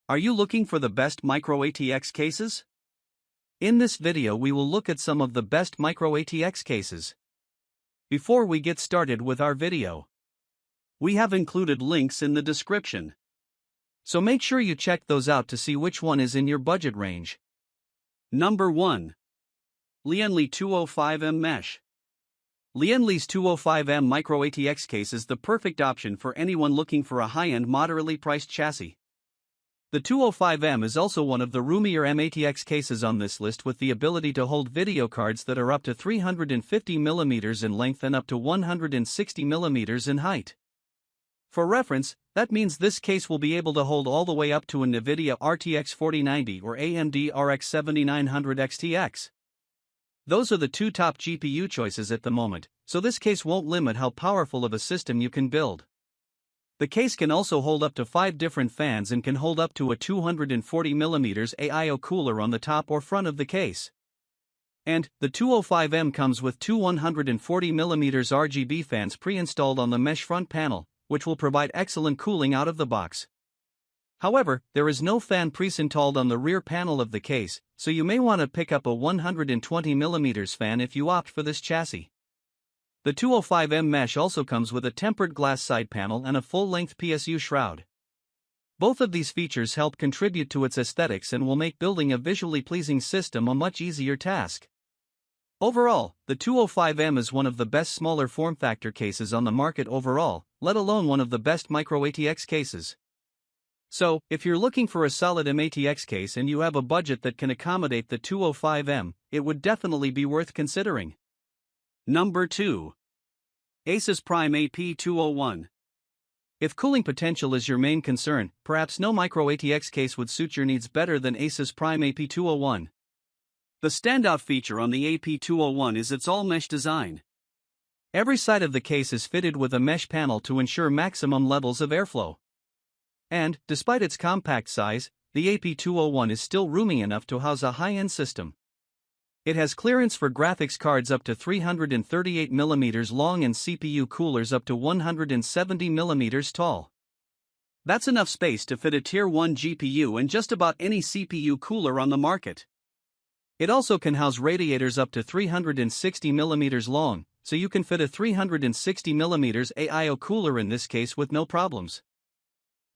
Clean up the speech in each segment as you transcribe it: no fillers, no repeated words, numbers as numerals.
Are you looking for the best micro ATX cases? In this video we will look at some of the best micro ATX cases. Before we get started with our video, we have included links in the description. So make sure you check those out to see which one is in your budget range. Number 1. Lian Li 205mm Mesh. Lian Li's 205mm micro ATX case is the perfect option for anyone looking for a high-end moderately priced chassis. The 205mm is also one of the roomier ATX cases on this list, with the ability to hold video cards that are up to 350mm in length and up to 160mm in height. For reference, that means this case will be able to hold all the way up to a NVIDIA RTX 4090 or AMD RX 7900 XTX. Those are the two top GPU choices at the moment, so this case won't limit how powerful of a system you can build. The case can also hold up to 5 different fans and can hold up to a 240mm AIO cooler on the top or front of the case. And the 205mm comes with two 140mm RGB fans pre-installed on the mesh front panel, which will provide excellent cooling out of the box. However, there is no fan pre-installed on the rear panel of the case, so you may want to pick up a 120mm fan if you opt for this chassis. The 205mm mesh also comes with a tempered glass side panel and a full-length PSU shroud. Both of these features help contribute to its aesthetics and will make building a visually pleasing system a much easier task. Overall, the 205mm is one of the best smaller form factor cases on the market overall, let alone one of the best micro ATX cases. So, if you're looking for a solid ATX case and you have a budget that can accommodate the 205mm, it would definitely be worth considering. Number 2. Asus Prime AP201. If cooling potential is your main concern, perhaps no micro ATX case would suit your needs better than Asus Prime AP201. The standout feature on the AP201 is its all-mesh design. Every side of the case is fitted with a mesh panel to ensure maximum levels of airflow. And, despite its compact size, the AP201 is still roomy enough to house a high-end system. It has clearance for graphics cards up to 338mm long and CPU coolers up to 170mm tall. That's enough space to fit a Tier 1 GPU and just about any CPU cooler on the market. It also can house radiators up to 360mm long, so you can fit a 360mm AIO cooler in this case with no problems.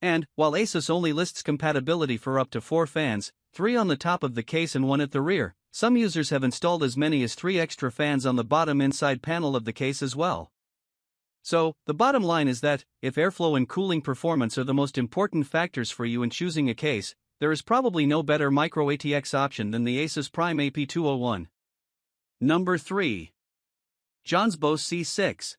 And, while Asus only lists compatibility for up to 4 fans, 3 on the top of the case and 1 at the rear, some users have installed as many as 3 extra fans on the bottom inside panel of the case as well. So, the bottom line is that, if airflow and cooling performance are the most important factors for you in choosing a case, there is probably no better micro ATX option than the Asus Prime AP201. Number 3. Johnsbos C6.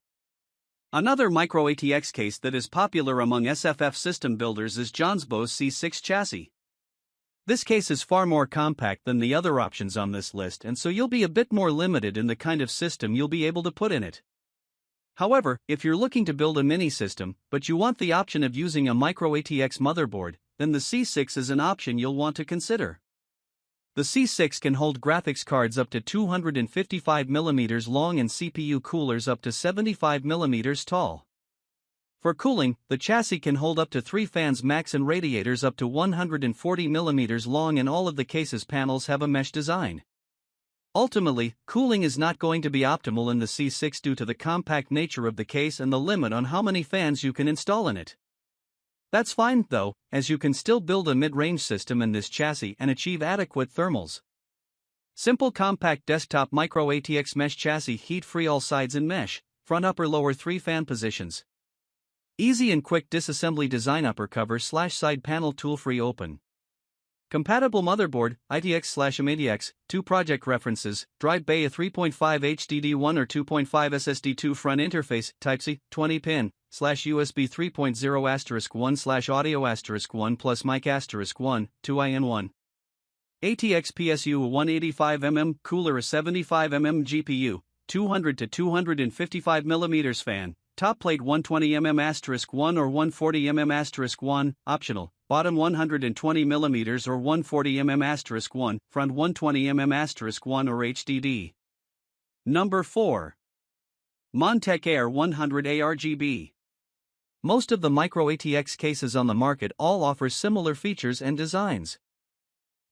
Another micro ATX case that is popular among SFF system builders is Johnsbos C6 chassis. This case is far more compact than the other options on this list, and so you'll be a bit more limited in the kind of system you'll be able to put in it. However, if you're looking to build a mini system, but you want the option of using a micro ATX motherboard, then the C6 is an option you'll want to consider. The C6 can hold graphics cards up to 255mm long and CPU coolers up to 75mm tall. For cooling, the chassis can hold up to 3 fans max and radiators up to 140mm long, and all of the case's panels have a mesh design. Ultimately, cooling is not going to be optimal in the C6 due to the compact nature of the case and the limit on how many fans you can install in it. That's fine, though, as you can still build a mid-range system in this chassis and achieve adequate thermals. Simple compact desktop micro ATX mesh chassis, heat-free all sides in mesh, front upper lower 3 fan positions. Easy and quick disassembly design, upper cover / side panel tool-free open. Compatible motherboard, ITX/ATX, 2 project references, drive bay, a 3.5 HDD1 or 2.5 SSD2 front interface, Type-C, 20-pin, /USB 3.0*1 /audio *1 plus mic *1, 2IN1. ATX PSU, a 185mm cooler, a 75mm GPU, 200 to 255mm fan, top plate 120mm*1 or 140mm*1, optional, bottom 120mm or 140mm*1, front 120mm*1 or HDD. Number 4. Montech AIR 100 ARGB. Most of the micro ATX cases on the market all offer similar features and designs.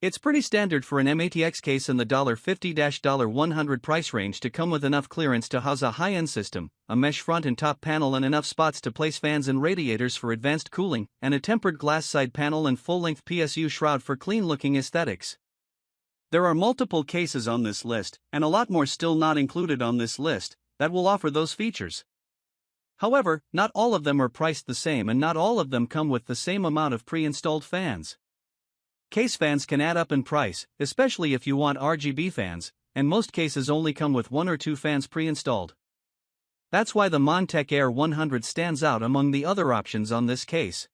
It's pretty standard for an ATX case in the $50-$100 price range to come with enough clearance to house a high-end system, a mesh front and top panel and enough spots to place fans and radiators for advanced cooling, and a tempered glass side panel and full-length PSU shroud for clean-looking aesthetics. There are multiple cases on this list, and a lot more still not included on this list, that will offer those features. However, not all of them are priced the same and not all of them come with the same amount of pre-installed fans. Case fans can add up in price, especially if you want RGB fans, and most cases only come with 1 or 2 fans pre-installed. That's why the Montech AIR 100 stands out among the other options on this case.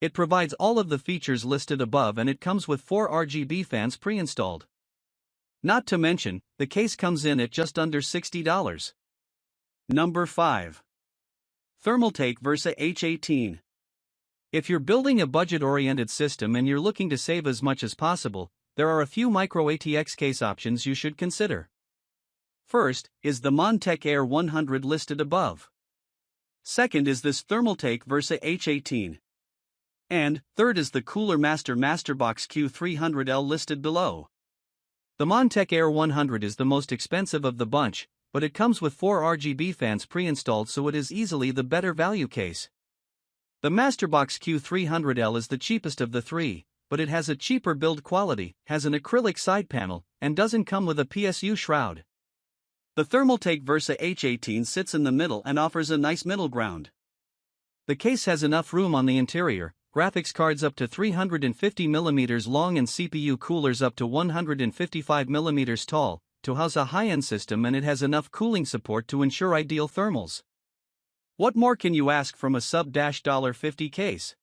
It provides all of the features listed above and it comes with 4 RGB fans pre-installed. Not to mention, the case comes in at just under $60. Number 5. Thermaltake Versa H18. If you're building a budget-oriented system and you're looking to save as much as possible, there are a few micro ATX case options you should consider. First is the Montech AIR 100 listed above. Second is this Thermaltake Versa H18. And third is the Cooler Master Masterbox Q300L listed below. The Montech AIR 100 is the most expensive of the bunch, but it comes with 4 RGB fans pre-installed, so it is easily the better value case. The Masterbox Q300L is the cheapest of the three, but it has a cheaper build quality, has an acrylic side panel, and doesn't come with a PSU shroud. The Thermaltake Versa H18 sits in the middle and offers a nice middle ground. The case has enough room on the interior, graphics cards up to 350mm long and CPU coolers up to 155mm tall, to house a high-end system, and it has enough cooling support to ensure ideal thermals. What more can you ask from a sub-$50 case?